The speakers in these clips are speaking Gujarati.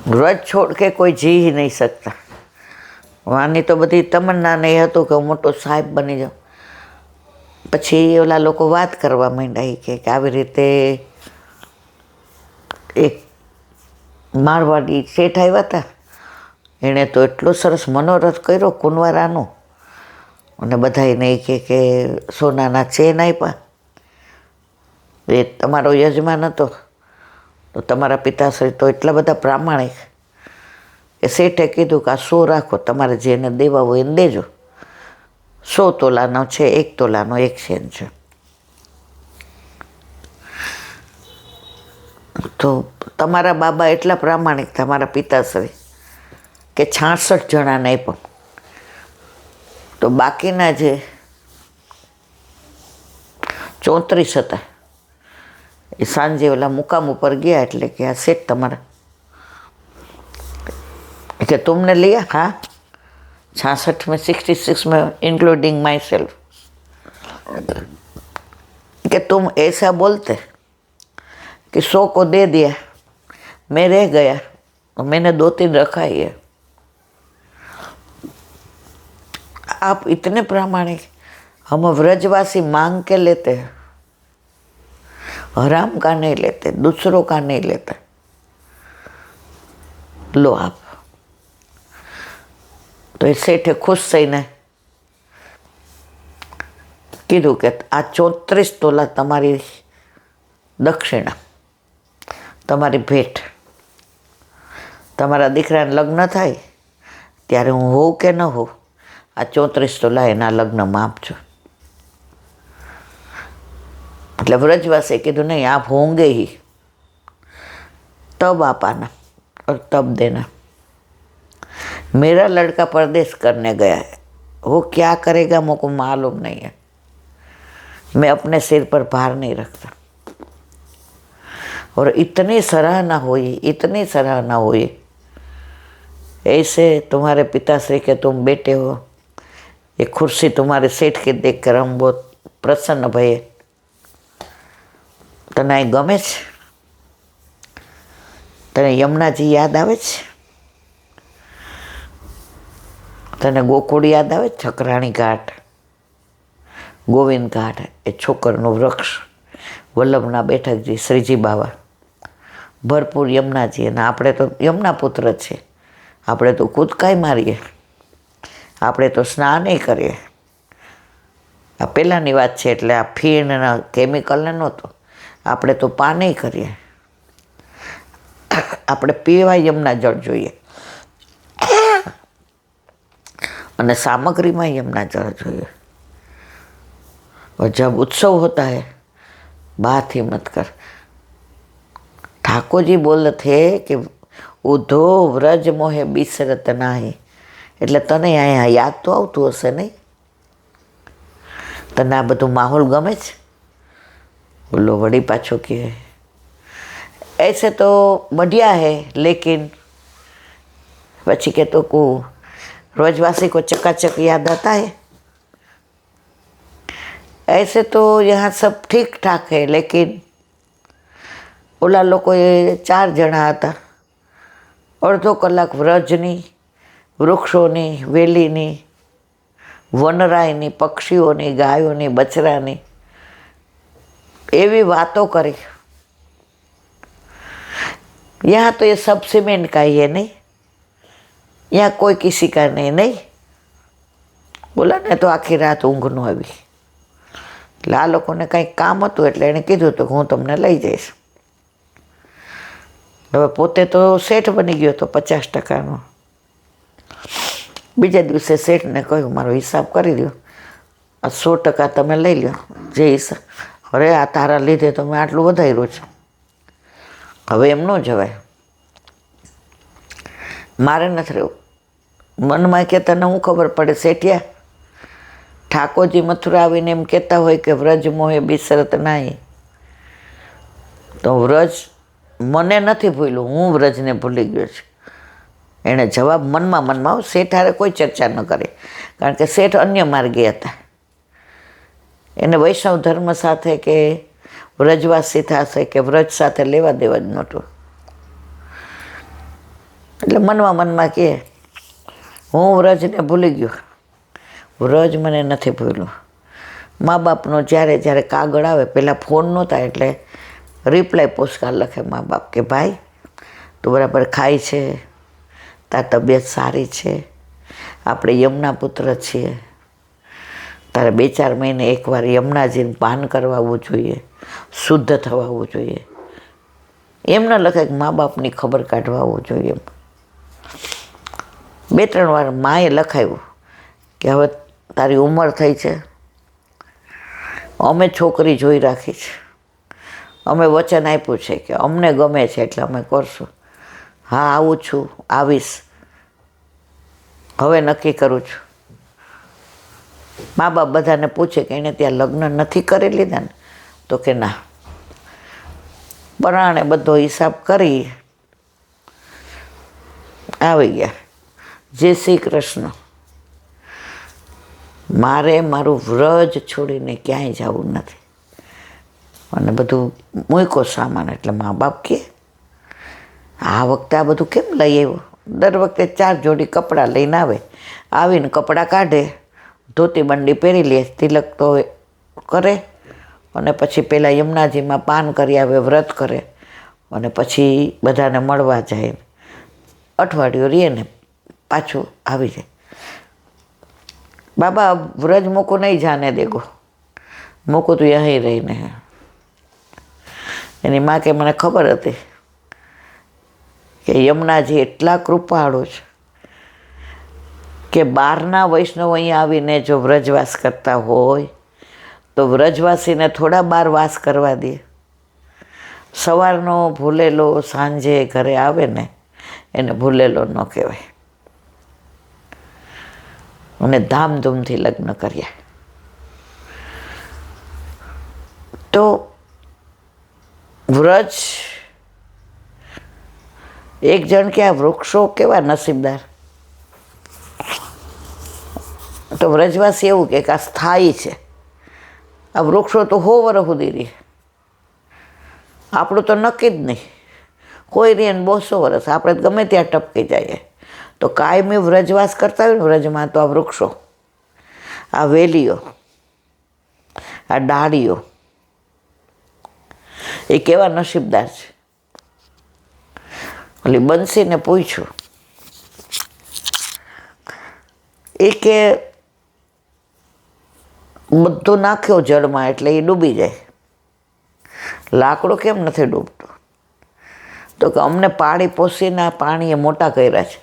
વ્રજ છોડ કે કોઈ જી નહીં શકતા. વાની તો બધી તમન્ના ને એ હતું કે હું મોટો સાહેબ બની જાઉં. પછી ઓલા લોકો વાત કરવા માંડ્યા કે આવી રીતે એક મારવાડી શેઠ આવ્યા હતા, એણે તો એટલો સરસ મનોરથ કર્યો કુંવારાનો, અને બધાને કે સોનાના ચેન આપ્યા. એ તમારો યજમાન હતો તો તમારા પિતાશ્રી તો એટલા બધા પ્રામાણિક કે શેઠે કીધું કે આ 100 રાખો, તમારે જેને દેવા હોય એને દેજો. 100 તોલાનો છે, 1 તોલાનો 1 ચેન છે. તો તમારા બાબા એટલા પ્રામાણિક, તમારા પિતાશ્રી, કે 66 જણાને આપ્યો. તો બાકીના જે 34 હતા એ સાંજે ઓલા મુકામ ઉપર ગયા, એટલે કે આ શેઠ તમારા कि तुमने लिया? हाँ, 66 में 66 में इंक्लूडिंग माई सेल्फ, कि तुम ऐसा बोलते कि 100 को दे दिया, मैं रह गया और मैंने 2-3 रखा ही है. आप इतने प्रामाणिक, हम व्रजवासी मांग के लेते हैं, हराम का नहीं लेते, दूसरों का नहीं लेते. लो आप. तो એ શેઠે ખુશ થઈને કીધું કે આ 34 તોલા તમારી દક્ષિણા, તમારી ભેટ. તમારા દીકરાને લગ્ન થાય ત્યારે હું હોઉં કે ન હોઉં, આ 34 તોલા એના લગ્નમાં આપજો. એટલે વ્રજવાસે કીધું નહીં, આપ હોંગે ही, तब आप आना और तब देना. मेरा लड़का परदेश करने गया है, वो क्या करेगा मुझको मालूम नहीं है, मैं अपने सिर पर भार नहीं रखता. और इतनी सराहना हुई ऐसे तुम्हारे पिताश्री के तुम बेटे हो, ये कुर्सी तुम्हारे सेठ के देख कर हम बहुत प्रसन्न भये. तने गमे छे? तने यमुनाजी याद आवे छे? तने गोकुळ याद आवे? छकराणी घाट, गोविंद घाट, ए छोकरનું વૃક્ષ, વલ્લભના બેઠકજી, શ્રીજી બાવા, ભરપૂર યમુનાજી. અને આપણે તો યમુના પુત્ર છે, આપણે તો કૂદકાઈ મારીએ, આપણે તો સ્નાને કરીએ. આ પહેલાંની વાત છે, એટલે આ ફીણના કેમિકલને નહોતો. આપણે તો પાને કરીએ, આપણે પીવા યમુના જળ જોઈએ, અને सामग्री में यमुना जल જોઈએ. और जब उत्सव होता है, बात ही मत कर. ठाकुर जी बोले थे कि उधो व्रज मोहे बिसरत नाही. એટલે તને અહીંયા યાદ તો આવતું હશે નહીં? તને આ બધું માહોલ ગમે છે? બોલો વળી પાછો કે ऐसे तो बढ़िया है, लेकिन પછી કે તો को रोजवासी को चकाचक याद आता है. ऐसे तो यहाँ सब ठीक ठाक है, लेकिन ओला लोग 4 जणा હતા. અડધો કલાક વ્રજની, વૃક્ષોની, વેલીની, વનરાયની, પક્ષીઓની, ગાયોની, બછરાની એવી વાતો કરી. यहाँ तो ये सब सीमेंट का ही है नहीं, यहाँ कोई किसी का नहीं. બોલા ને તો આખી રાત ઊંઘ ન આવી. એટલે આ લોકોને કંઈક કામ હતું, એટલે એણે કીધું હતું કે હું તમને લઈ જઈશ. હવે પોતે તો શેઠ બની ગયો હતો 50%નો. બીજા દિવસે શેઠને કહ્યું મારો હિસાબ કરી દો, આ 100% તમે લઈ લો, જે હિસાબ. અરે આ તારા લીધે તો મેં આટલું વધાર્યું છે, હવે એમ ન જવાય, મારે નથી રહેવું. મનમાં કે તને હું ખબર પડે શેઠિયા, ઠાકોરજી મથુરા આવીને એમ કહેતા હોય કે વ્રજ મોહે બિસરત નહીં, તો વ્રજ મને નથી ભૂલ્યું, હું વ્રજને ભૂલી ગયો છું. એણે જવાબ મનમાં, શેઠ હારે કોઈ ચર્ચા ન કરે, કારણ કે શેઠ અન્ય માર્ગે હતા. એને વૈષ્ણવ ધર્મ સાથે કે વ્રજવાસી થશે કે વ્રજ સાથે લેવા દેવા જ નહોતું. એટલે મનમાં કહે હું વ્રજને ભૂલી ગયો, વ્રજ મને નથી ભૂલ્યું. મા બાપનો જ્યારે કાગળ આવે, પહેલાં ફોન નહોતા એટલે રિપ્લાય પોસ્ટકાર્ડ લખે મા બાપ કે ભાઈ તું બરાબર ખાય છે, તાર તબિયત સારી છે, આપણે યમુના પુત્ર છીએ, તારે 2-4 મહિને એકવાર યમુનાજીને પાન કરવાવું જોઈએ, શુદ્ધ થવાવું જોઈએ. એમ ન લખે કે મા બાપની ખબર કાઢવા આવવું જોઈએ. એમ 2-3 વાર માએ લખાયું કે હવે તારી ઉંમર થઈ છે, અમે છોકરી જોઈ રાખી છે, અમે વચન આપ્યું છે કે અમને ગમે છે એટલે અમે કરશું. હા આવું છું, આવીશ, હવે નક્કી કરું છું. મા બાપ બધાને પૂછે કે એને ત્યાં લગ્ન નથી કરી લીધા ને, તો કે ના. પરાણે બધો હિસાબ કરી આવી ગયા. જય શ્રી કૃષ્ણ. મારે મારું વ્રજ છોડીને ક્યાંય જવું નથી. અને બધું મૂક્યો સામાન. એટલે મા બાપ કહે આ વખતે આ બધું કેમ લઈ આવ્યો? દર વખતે 4 જોડી કપડાં લઈને આવે, આવીને કપડાં કાઢે, ધોતી બંડી પહેરી લે, તિલક તો કરે, અને પછી પેલા યમુનાજીમાં પાન કરી આવે, વ્રત કરે, અને પછી બધાને મળવા જાય, અઠવાડિયું રહે ને પાછું આવી જાય. બાબા વ્રજ મૂકો નહીં જાને દેગો, મૂકો તો અહીં રહીને. એની માં કે મને ખબર હતી કે યમુનાજી એટલા કૃપાળુ છે કે બહારના વૈષ્ણવ અહીંયા આવીને જો વ્રજવાસ કરતા હોય તો વ્રજવાસીને થોડા બહાર વાસ કરવા દે. સવારનો ભૂલેલો સાંજે ઘરે આવે ને એને ભૂલેલો ન કહેવાય. અને ધામધૂમથી લગ્ન કર્યા. તો વ્રજ એક જણ કે આ વૃક્ષો કેવા નસીબદાર. તો વ્રજવાસી એવું કે આ સ્થાયી છે, આ વૃક્ષો તો 100 વર્ષ સુધી રહે, આપણું તો નક્કી જ નહીં, કોઈ રહે ને 200 વર્ષ, આપણે ગમે ત્યાં ટપકી જઈએ. તો કાયમી વ્રજવાસ કરતા હોય ને વ્રજમાં, તો આ વૃક્ષો, આ વેલીઓ, આ ડાળીઓ એ કેવા નસીબદાર છે. ઓલી બંસીને પૂછ્યું એ કે બધું નાખ્યો જળમાં એટલે એ ડૂબી જાય, લાકડું કેમ નથી ડૂબતું? તો કે અમને પાળી પોસીને આ પાણીએ મોટા કર્યા છે.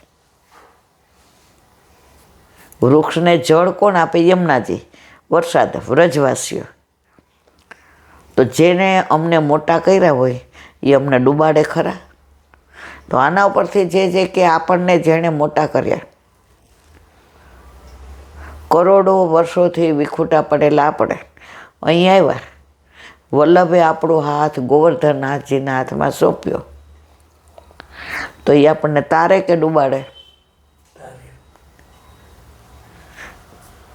વૃક્ષને જળ કોણ આપે? યમુનાજી, વરસાદ, વ્રજવાસીઓ. તો જેને અમને મોટા કર્યા હોય એ અમને ડૂબાડે ખરા? તો આના ઉપરથી જે કે આપણને જેણે મોટા કર્યા, કરોડો વર્ષોથી વિખૂટા પડેલા આપણે અહીં આવ્યા, વલ્લભે આપણો હાથ ગોવર્ધનનાથજીના હાથમાં સોંપ્યો, તો એ આપણને તારે કે ડૂબાડે?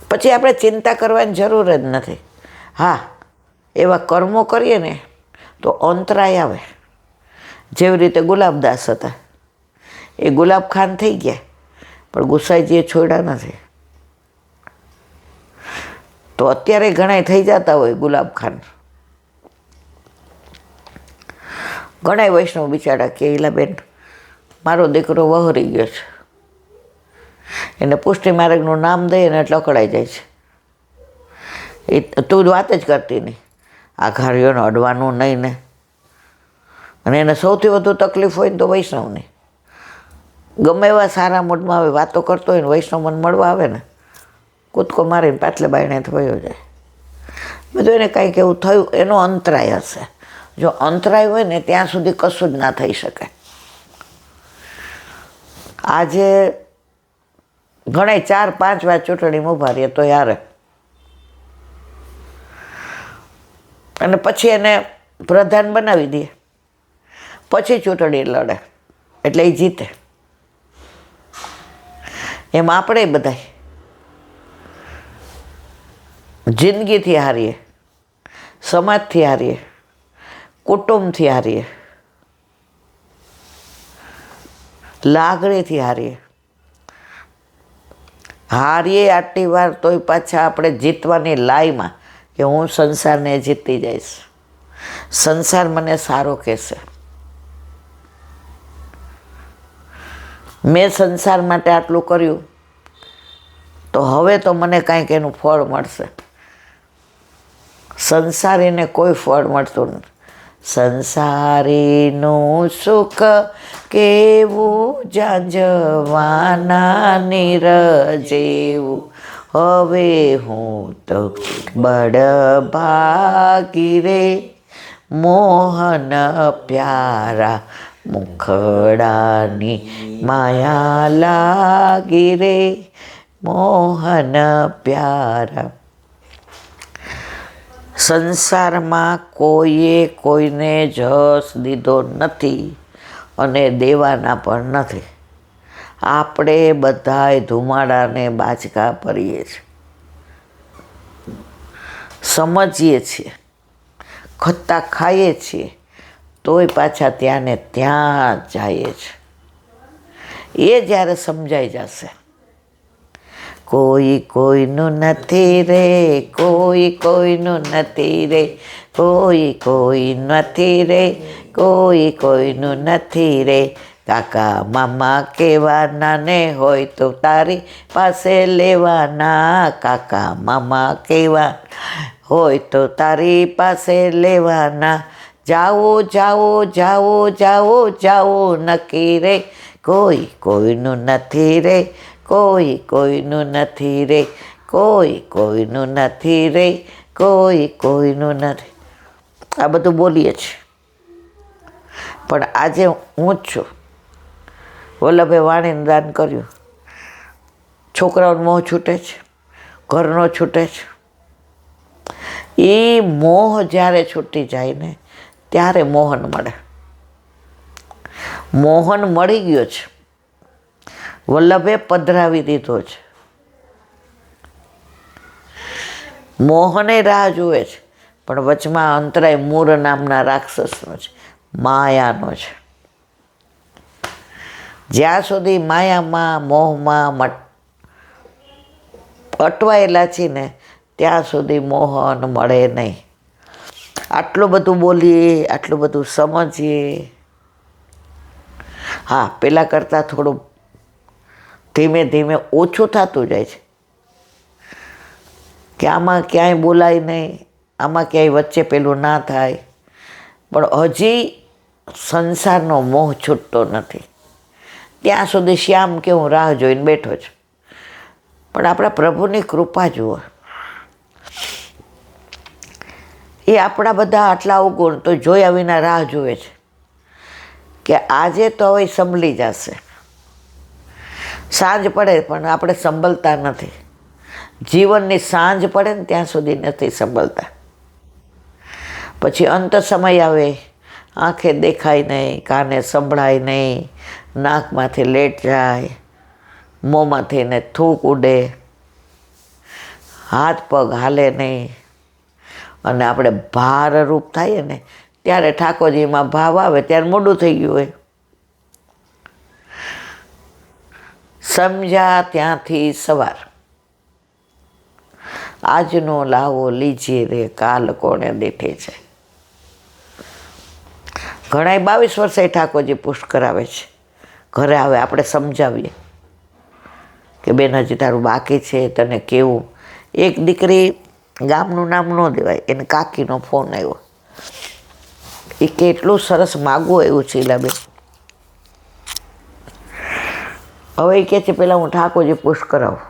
પછી આપણે ચિંતા કરવાની જરૂર જ નથી. હા, એવા કર્મો કરીએ ને તો અંતરાય આવે. જેવી રીતે ગુલાબદાસ હતા, એ ગુલાબખાન થઈ ગયા, પણ ગુસાઈજીએ છોડ્યા નથી. તો અત્યારે ઘણા થઈ જતા હોય ગુલાબખાન. ઘણા વૈષ્ણવ બિચારા કે ઈલાબેન મારો દીકરો વહરી ગયો છે, એને પુષ્ટિ માર્ગનું નામ દઈએ ને એટલે અકળાઈ જાય છે. એ તું વાત જ કરતી નહીં, આ ઘારીઓને અડવાનું નહીં ને. અને એને સૌથી વધુ તકલીફ હોય ને તો વૈષ્ણવની. ગમે એવા સારા મૂડમાં આવે, વાતો કરતો હોય ને વૈષ્ણવ મને મળવા આવે ને, કૂદકો મારીને પાટલે બાયણે થયો જાય. બધું એને કાંઈક એવું થયું, એનો અંતરાય હશે. જો અંતરાય હોય ને ત્યાં સુધી કશું જ ના થઈ શકે. આજે ઘણા 4-5 વાર ચૂંટણીમાં ઊભા રહીએ તો યાર, અને પછી એને પ્રધાન બનાવી દે, પછી ચૂંટણી લડે એટલે એ જીતે. એમ આપણે બધા જિંદગીથી હારીએ, સમાજથી હારીએ, કુટુંબથી હારીએ. લાગણીથી હારીએ આટલી વાર તોય પાછા આપણે જીતવાની લાઈમાં કે હું સંસારને જીતી જઈશ, સંસાર મને સારો કહેશે, મેં સંસાર માટે આટલું કર્યું તો હવે તો મને કાંઈક એનું ફળ મળશે. સંસારીને કોઈ ફળ મળતું નથી. સંસારીનું સુખ કેવું જાંજવાના નીર જેવું, હવે હું તો બડભાગી રે મોહન પ્યારા, મુખડાની માયા લાગી રે મોહન પ્યારા. સંસારમાં કોઈએ કોઈને જસ દીધો નથી અને દેવાના પણ નથી. આપણે બધાય ધુમાડાને બાચકા ભરીએ છીએ, સમજીએ છીએ, ખત્તા ખાઈએ છીએ, તોય પાછા ત્યાં ને ત્યાં જઈએ છીએ. એ જ્યારે સમજાઈ જશે, કોઈ કોઈનું નથી રે, કોઈ કોઈનું નથી રે, કોઈ કોઈ નથી રે, કોઈ કોઈનું નથી રે, કાકા મામા કહેવાના ને હોય તો તારી પાસે લેવાના, કાકા મામા કહેવા હોય તો તારી પાસે લેવાના, જાઓ જાઓ જાઓ જાઓ જાઓ નક્કી રે, કોઈ કોઈનું નથી રે, કોઈ કોઈનું નથી રે, કોઈ કોઈનું નથી રે, કોઈ કોઈનું નથી. આ બધું બોલીએ છીએ, પણ આજે હું જ છું. વલ્લભે વાણીને દાન કર્યું, છોકરાઓનો મોહ છૂટે છે, ઘરનો છૂટે છે. એ મોહ જ્યારે છૂટી જાય ને ત્યારે મોહન મળે. મોહન મળી ગયો છે, વલ્લભે પધરાવી દીધો છે. મોહને રાહ જુએ છે, પણ વચમાં અંતરાય મૂર નામના રાક્ષસનો છે, માયાનો છે. જ્યાં સુધી માયામાં મોહમાં અટવાયેલા છીએ ને ત્યાં સુધી મોહન મળે નહીં. આટલું બધું બોલીએ, આટલું બધું સમજીએ. હા, પહેલાં કરતાં થોડું ધીમે ધીમે ઓછું થતું જાય છે કે આમાં ક્યાંય બોલાય નહીં, આમાં ક્યાંય વચ્ચે પેલું ના થાય, પણ હજી સંસારનો મોહ છૂટતો નથી. ત્યાં સુધી શ્યામ કે હું રાહ જોઈને બેઠો છું. પણ આપણા પ્રભુની કૃપા જુઓ, એ આપણા બધા આટલા અવગુણ તો જોયા વિના રાહ જુએ છે કે આજે તો હવે સંભળી જશે. સાંજ પડે પણ આપણે સંભળતા નથી. જીવનની સાંજ પડે ને ત્યાં સુધી નથી સંભળતા. પછી અંત સમય આવે, આંખે દેખાય નહીં, કાને સંભળાય નહીં, નાકમાંથી લેટ જાય, મોંમાંથી ને થૂક ઉડે, હાથ પગ હાલે નહીં, અને આપણે ભારરૂપ થઈએ ને ત્યારે ઠાકોરજીમાં ભાવ આવે ત્યારે મોડું થઈ ગયું હોય. સમજ્યા ત્યાંથી સવાર, આજનો લાવો લીજીએ રે, કાલ કોણે દેઠે છે. ઘણાય 22 વર્ષે ઠાકોરજી પુષ્ટ કરાવે છે. ઘરે આવે આપણે સમજાવીએ કે બેન હજી તારું બાકી છે, તને કેવું. એક દીકરી, ગામનું નામ ન દેવાય, એને કાકીનો ફોન આવ્યો. એ કેટલું સરસ માગવું એવું છે ઈલાબેન. હવે એ કહે છે પહેલાં હું ઠાકોરજી પુષ્ટ કરાવું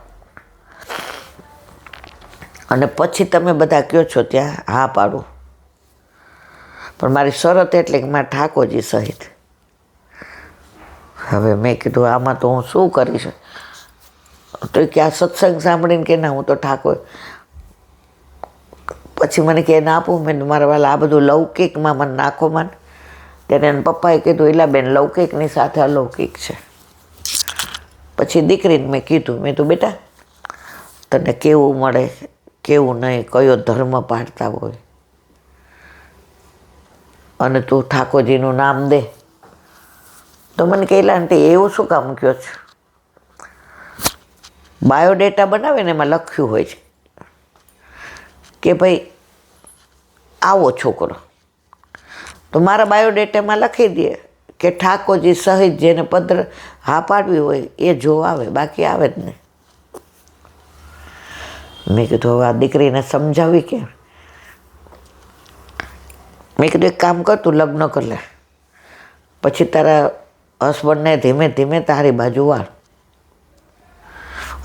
અને પછી તમે બધા કહો છો ત્યાં હા પાડું, પણ મારી શરત એટલે કે મારા ઠાકોરજી સહિત. હવે મેં કીધું આમાં તો હું શું કરીશ? તો કે આ સત્સંગ સાંભળીને કે ના હું તો ઠાકોર. પછી મને કે ના આપું. મેં મારા વાલા આ બધું લૌકિકમાં મને નાખો મને. ત્યારે એના પપ્પાએ કીધું ઈલાબેન લૌકિકની સાથે અલૌકિક છે. પછી દીકરીને મેં કીધું, મેં તો બેટા તને કેવું મળે કેવું નહીં, કયો ધર્મ પાળતા હોય, અને તું ઠાકોરજીનું નામ દે તો મને કહેલા આંટી એવું શું કામ કહો છો? બાયોડેટા બનાવે ને એમાં લખ્યું હોય છે કે ભાઈ આવો છોકરો, તો મારા બાયોડેટામાં લખી દે કે ઠાકોરજી સહિત જેને પત્ર હા પાડવી હોય એ જો આવે, બાકી આવે જ નહીં. મેં કીધું હવે આ દીકરીને સમજાવી કે. મેં કીધું એક કામ કર, તું લગ્ન કર લે, પછી તારા હસબન્ડને ધીમે ધીમે તારી બાજુ વાળ,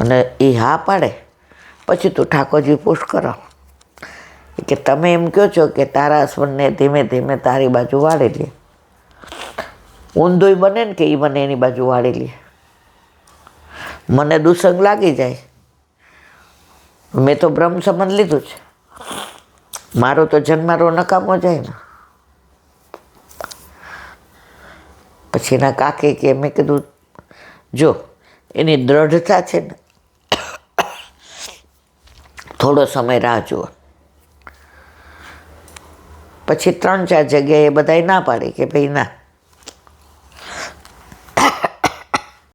અને એ હા પાડે પછી તું ઠાકોરજી પૂછ કરો કે તમે એમ કહો છો કે તારા હસબન્ડને ધીમે ધીમે તારી બાજુ વાળી લે. ઊંધું બને ને કે એ મને એની બાજુ વાળી લે, મને દુસંગ લાગી જાય. મેં તો બ્રહ્મ સંબંધ લીધું છે, મારો તો જન્મારો નકામો જાય ને. પછી એના કાકે કે, મેં કીધું જો એની દ્રઢતા છે ને, થોડો સમય રાહ જુઓ. પછી 3-4 જગ્યાએ બધાએ ના પાડી કે ભાઈ ના,